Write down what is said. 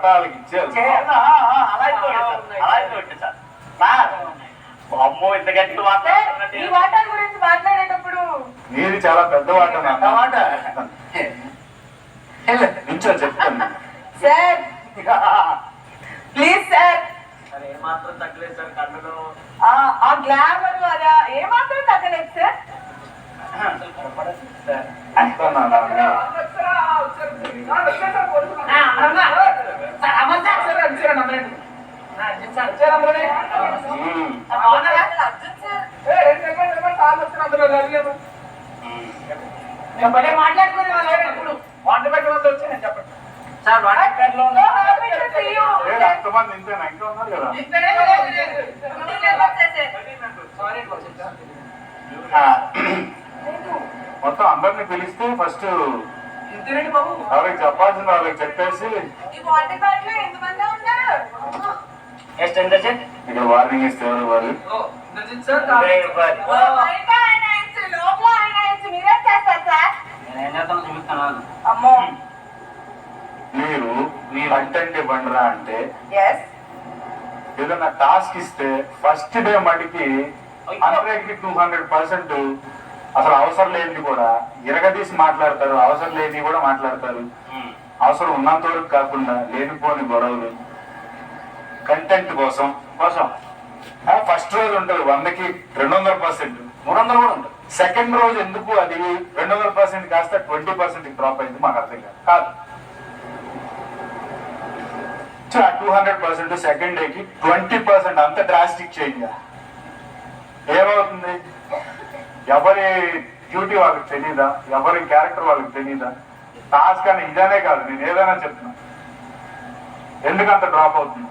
వాళ్ళకి ఇచ్చేయాలి. అమ్మో ఇంత గట్టి ఈ వాటర్ గురించి మాట్లాడేటప్పుడు నీది చాలా పెద్ద వాట నాన్న. నించో చెప్తాను. సార్ ప్లీజ్ సార్ ఏమాత్రం తగ్గలేదు సార్ కన్నులో. ఆ గ్లామర్ అదా ఏమాత్రం తగ్గలేదు సార్. అంతా నాన్న. మాట్లాడుకునే వాళ్ళు చెప్పండి సార్ అంతమంది ఇంతేనా? ఇంకా ఉన్నారు కదా. మొత్తం అందరిని పిలిస్తే ఫస్ట్ వాళ్ళకి చెప్పాల్సిన వాళ్ళకి చెప్పేసి ఇక్కడ వార్నింగ్ ఇస్తే వాళ్ళు అమ్మో మీరు కంటెంట్ ఇవ్వండిరా అంటే ఎస్ ఏదన్నా టాస్క్ ఇస్తే ఫస్ట్ డే మటుకి 100కి 200% అసలు అవసరం లేనిది కూడా ఇరగదీసి మాట్లాడతారు, అవసరం లేనిది కూడా మాట్లాడతారు. అవసరం ఉన్నంత వరకు కాకుండా లేనిపోని గొడవలు కంటెంట్ కోసం ఫస్ట్ రోజు ఉంటుంది 100కి 200%, 300 కూడా ఉంటుంది. సెకండ్ రోజు ఎందుకు అది 200% కాస్త 20% డ్రాప్ అయింది మాకు అర్థం కాదు. 200% సెకండ్ డేకి 20% అంత డ్రాస్టిక్ చేంజ్. ఏమవుతుంది? ఎవరి డ్యూటీ వాళ్ళకి తెలీదా? ఎవరి క్యారెక్టర్ వాళ్ళకి తెలీదా? టాస్క్ అని ఇదనే కాదు, నేను ఏదైనా చెప్తున్నా. ఎందుకంత డ్రాప్ అవుతుంది?